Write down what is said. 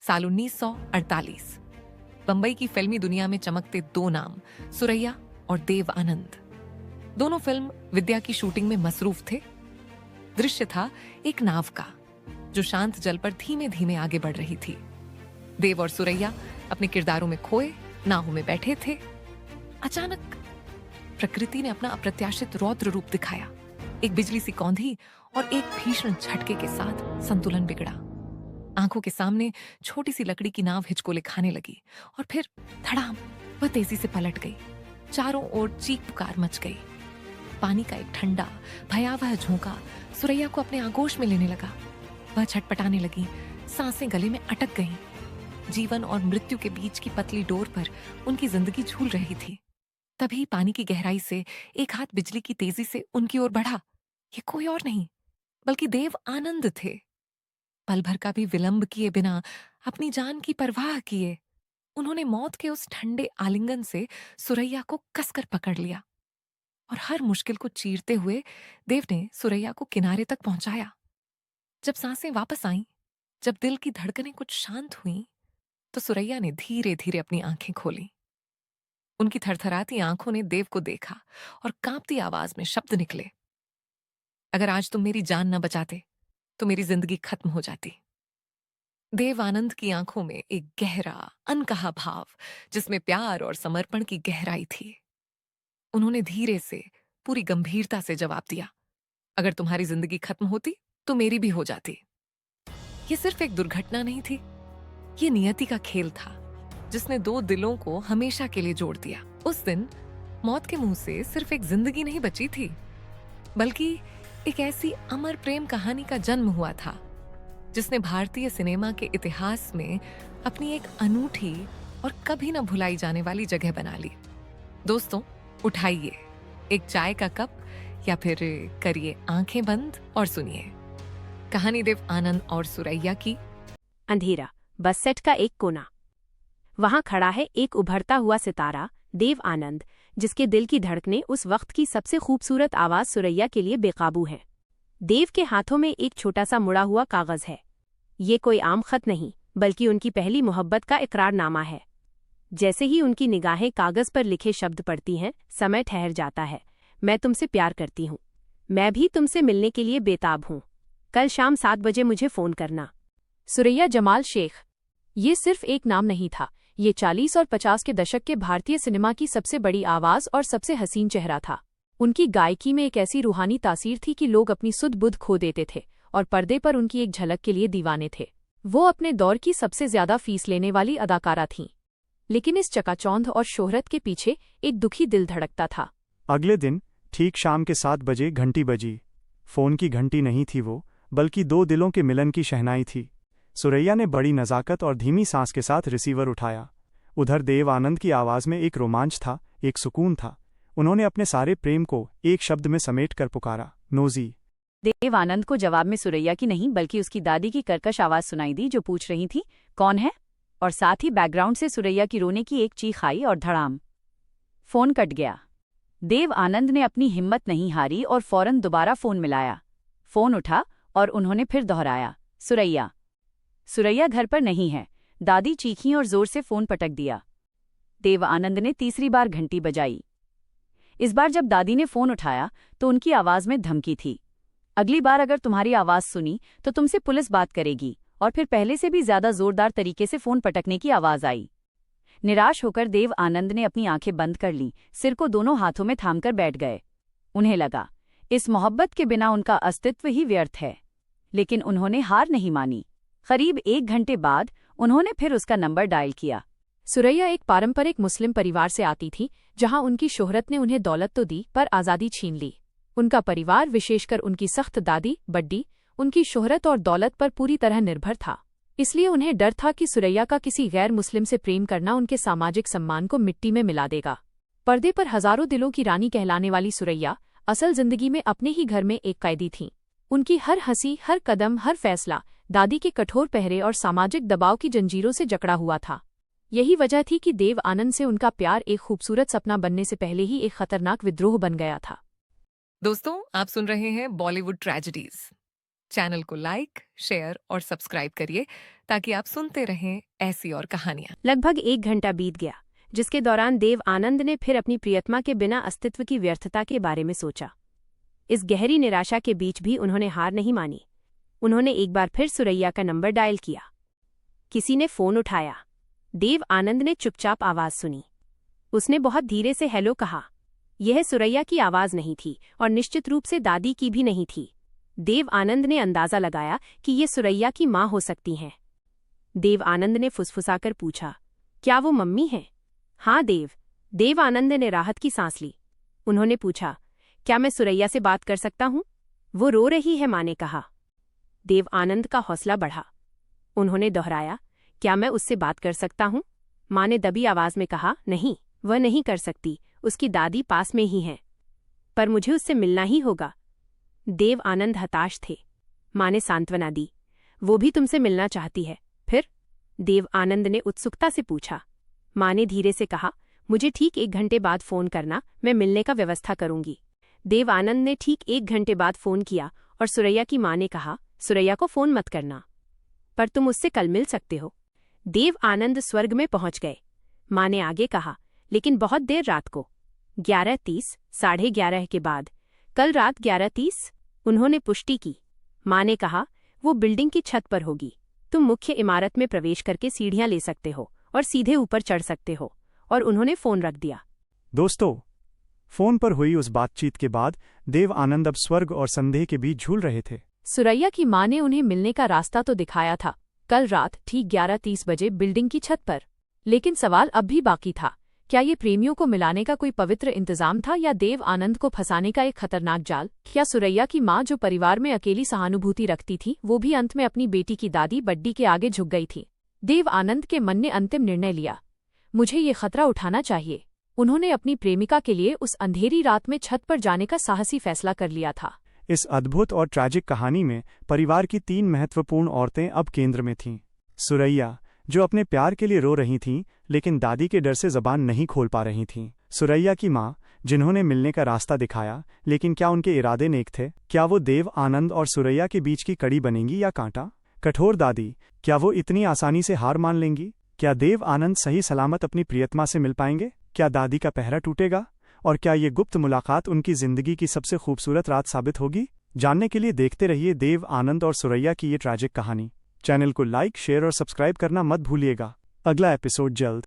साल 1948। बंबई की फिल्मी दुनिया में चमकते दो नाम, सुरैया और देव आनंद। दोनों फिल्म विद्या की शूटिंग में मसरूफ थे। दृश्य था एक नाव का जो शांत जल पर धीमे धीमे आगे बढ़ रही थी। देव और सुरैया अपने किरदारों में खोए नाव में बैठे थे। अचानक प्रकृति ने अपना अप्रत्याशित रौद्र रूप दिखाया। एक बिजली सी कौंधी और एक भीषण झटके के साथ संतुलन बिगड़ा। आंखों के सामने छोटी सी लकड़ी की नाव हिचकोले खाने लगी और फिर धड़ाम वह तेजी से पलट गई। चारों ओर चीख पुकार मच गई। पानी का एक ठंडा भयावह झोंका सुरैया को अपने आगोश में लेने लगा। वह छटपटाने लगी, सांसें गले में अटक गईं। जीवन और मृत्यु के बीच की पतली डोर पर उनकी जिंदगी झूल रही थी। तभी पानी की गहराई से एक हाथ बिजली की तेजी से उनकी ओर बढ़ा। ये कोई और नहीं बल्कि देव आनंद थे। पल भर का भी विलंब किए बिना, अपनी जान की परवाह किए, उन्होंने मौत के उस ठंडे आलिंगन से सुरैया को कसकर पकड़ लिया और हर मुश्किल को चीरते हुए देव ने सुरैया को किनारे तक पहुंचाया। जब सांसें वापस आईं, जब दिल की धड़कनें कुछ शांत हुईं, तो सुरैया ने धीरे धीरे अपनी आंखें खोली। उनकी थरथराती आंखों ने देव को देखा और कांपती आवाज में शब्द निकले, अगर आज तुम मेरी जान न बचाते तो मेरी जिंदगी खत्म हो जाती। देव आनंद की आंखों में एक गहरा अनकहा भाव, जिसमें प्यार और समर्पण की गहराई थी। उन्होंने धीरे से, पूरी गंभीरता से जवाब दिया, अगर तुम्हारी जिंदगी खत्म होती तो मेरी भी हो जाती। ये सिर्फ एक दुर्घटना नहीं थी, ये नियति का खेल था जिसने दो दिलों को हमेशा के लिए जोड़ दिया। उस दिन मौत के मुंह से सिर्फ एक जिंदगी नहीं बची थी, बल्कि एक ऐसी अमर प्रेम कहानी का जन्म हुआ था जिसने भारतीय सिनेमा के इतिहास में अपनी एक अनूठी और कभी न भुलाई जाने वाली जगह बना ली। दोस्तों, उठाइए एक चाय का कप या फिर करिए आंखें बंद और सुनिए कहानी देव आनंद और सुरैया की। अंधेरा, बस सेट का एक कोना। वहां खड़ा है एक उभरता हुआ सितारा, देव आनंद, जिसके दिल की धड़कनें उस वक्त की सबसे खूबसूरत आवाज सुरैया के लिए बेकाबू है। देव के हाथों में एक छोटा सा मुड़ा हुआ कागज है। ये कोई आम खत नहीं, बल्कि उनकी पहली मोहब्बत का इकरारनामा है। जैसे ही उनकी निगाहें कागज पर लिखे शब्द पढ़ती हैं, समय ठहर जाता है। मैं तुमसे प्यार करती हूँ। मैं भी तुमसे मिलने के लिए बेताब हूँ। कल शाम 7 बजे मुझे फोन करना। सुरैया जमाल शेख। ये सिर्फ एक नाम नहीं था, ये 40 और 50 के दशक के भारतीय सिनेमा की सबसे बड़ी आवाज और सबसे हसीन चेहरा था। उनकी गायकी में एक ऐसी रूहानी तासीर थी कि लोग अपनी सुध बुध खो देते थे और पर्दे पर उनकी एक झलक के लिए दीवाने थे। वो अपने दौर की सबसे ज्यादा फीस लेने वाली अदाकारा थीं। लेकिन इस चकाचौंध और शोहरत के पीछे एक दुखी दिल धड़कता था। अगले दिन ठीक शाम के 7 बजे घंटी बजी। फोन की घंटी नहीं थी वो, बल्कि दो दिलों के मिलन की शहनाई थी। सुरैया ने बड़ी नज़ाकत और धीमी सांस के साथ रिसीवर उठाया। उधर देव आनंद की आवाज में एक रोमांच था, एक सुकून था। उन्होंने अपने सारे प्रेम को एक शब्द में समेट कर पुकारा, नोजी। देव आनंद को जवाब में सुरैया की नहीं बल्कि उसकी दादी की कर्कश आवाज सुनाई दी, जो पूछ रही थी, कौन है? और साथ ही बैकग्राउंड से सुरैया की रोने की एक चीख आई और धड़ाम फोन कट गया। देव आनंद ने अपनी हिम्मत नहीं हारी और फौरन दोबारा फोन मिलाया। फोन उठा और उन्होंने फिर दोहराया, सुरैया। सुरैया घर पर नहीं है। दादी चीखीं और जोर से फोन पटक दिया। देव आनंद ने तीसरी बार घंटी बजाई। इस बार जब दादी ने फोन उठाया तो उनकी आवाज में धमकी थी, अगली बार अगर तुम्हारी आवाज सुनी तो तुमसे पुलिस बात करेगी। और फिर पहले से भी ज्यादा जोरदार तरीके से फोन पटकने की आवाज आई। निराश होकर देव आनंद ने अपनी आंखें बंद कर लीं, सिर को दोनों हाथों में थामकर बैठ गए। उन्हें लगा इस मोहब्बत के बिना उनका अस्तित्व ही व्यर्थ है। लेकिन उन्होंने हार नहीं मानी। करीब 1 घंटे बाद उन्होंने फिर उसका नंबर डायल किया। सुरैया एक पारंपरिक मुस्लिम परिवार से आती थी, जहां उनकी शोहरत ने उन्हें दौलत तो दी पर आज़ादी छीन ली। उनका परिवार, विशेषकर उनकी सख्त दादी बड्डी, उनकी शोहरत और दौलत पर पूरी तरह निर्भर था। इसलिए उन्हें डर था कि सुरैया का किसी गैर मुस्लिम से प्रेम करना उनके सामाजिक सम्मान को मिट्टी में मिला देगा। पर्दे पर हजारों दिलों की रानी कहलाने वाली सुरैया असल जिंदगी में अपने ही घर में एक कैदी थीं। उनकी हर हंसी, हर कदम, हर फैसला दादी के कठोर पहरे और सामाजिक दबाव की जंजीरों से जकड़ा हुआ था। यही वजह थी कि देव आनंद से उनका प्यार एक खूबसूरत सपना बनने से पहले ही एक खतरनाक विद्रोह बन गया था। दोस्तों, आप सुन रहे हैं बॉलीवुड ट्रेजेडीज। चैनल को लाइक, शेयर और सब्सक्राइब करिए ताकि आप सुनते रहें ऐसी और कहानियां। लगभग 1 घंटा बीत गया, जिसके दौरान देव आनंद ने फिर अपनी प्रियतमा के बिना अस्तित्व की व्यर्थता के बारे में सोचा। इस गहरी निराशा के बीच भी उन्होंने हार नहीं मानी। उन्होंने एक बार फिर सुरैया का नंबर डायल किया। किसी ने फोन उठाया। देव आनंद ने चुपचाप आवाज सुनी। उसने बहुत धीरे से हेलो कहा। यह सुरैया की आवाज नहीं थी और निश्चित रूप से दादी की भी नहीं थी। देव आनंद ने अंदाजा लगाया कि ये सुरैया की मां हो सकती हैं। देव आनंद ने फुसफुसाकर पूछा, क्या वो मम्मी हैं? हाँ देव। देव आनंद ने राहत की सांस ली। उन्होंने पूछा, क्या मैं सुरैया से बात कर सकता हूं? वो रो रही है, मां ने कहा। देव आनंद का हौसला बढ़ा। उन्होंने दोहराया, क्या मैं उससे बात कर सकता हूं? मां ने दबी आवाज में कहा, नहीं, वह नहीं कर सकती, उसकी दादी पास में ही है। पर मुझे उससे मिलना ही होगा। देव आनंद हताश थे। मां ने सांत्वना दी, वो भी तुमसे मिलना चाहती है। फिर? देव आनंद ने उत्सुकता से पूछा। मां ने धीरे से कहा, मुझे ठीक 1 घंटे बाद फोन करना, मैं मिलने का व्यवस्था करूंगी। देव आनंद ने ठीक 1 घंटे बाद फोन किया और सुरैया की मां ने कहा, सुरैया को फोन मत करना, पर तुम उससे कल मिल सकते हो। देव आनंद स्वर्ग में पहुंच गए। मां ने आगे कहा, लेकिन बहुत देर रात को, 11:30, 11:30 के बाद। कल रात 11:30? उन्होंने पुष्टि की। मां ने कहा, वो बिल्डिंग की छत पर होगी। तुम मुख्य इमारत में प्रवेश करके सीढ़ियां ले सकते हो और सीधे ऊपर चढ़ सकते हो। और उन्होंने फोन रख दिया। दोस्तों, फोन पर हुई उस बातचीत के बाद देव आनंद अब स्वर्ग और संदेह के बीच झूल रहे थे। सुरैया की मां ने उन्हें मिलने का रास्ता तो दिखाया था, कल रात ठीक 11:30 बजे बिल्डिंग की छत पर। लेकिन सवाल अब भी बाकी था, क्या ये प्रेमियों को मिलाने का कोई पवित्र इंतजाम था या देव आनंद को फंसाने का एक खतरनाक जाल? क्या सुरैया की मां, जो परिवार में अकेली सहानुभूति रखती थी, वो भी अंत में अपनी बेटी की दादी बड्डी के आगे झुक गई थी? देव आनंद के मन ने अंतिम निर्णय लिया, मुझे ये खतरा उठाना चाहिए। उन्होंने अपनी प्रेमिका के लिए उस अंधेरी रात में छत पर जाने का साहसी फैसला कर लिया था। इस अद्भुत और ट्रैजिक कहानी में परिवार की 3 महत्वपूर्ण औरतें अब केंद्र में थीं। सुरैया, जो अपने प्यार के लिए रो रही थीं, लेकिन दादी के डर से जबान नहीं खोल पा रही थीं। सुरैया की मां, जिन्होंने मिलने का रास्ता दिखाया, लेकिन क्या उनके इरादे नेक थे? क्या वो देव आनंद और सुरैया के बीच की कड़ी बनेंगी या कांटा? कठोर दादी, क्या वो इतनी आसानी से हार मान लेंगी? क्या देव आनंद सही सलामत अपनी प्रियतमा से मिल पाएंगे? क्या दादी का पहरा टूटेगा? और क्या ये गुप्त मुलाकात उनकी जिंदगी की सबसे खूबसूरत रात साबित होगी? जानने के लिए देखते रहिए देव आनंद और सुरैया की ये ट्रैजिक कहानी। चैनल को लाइक, शेयर और सब्सक्राइब करना मत भूलिएगा। अगला एपिसोड जल्द।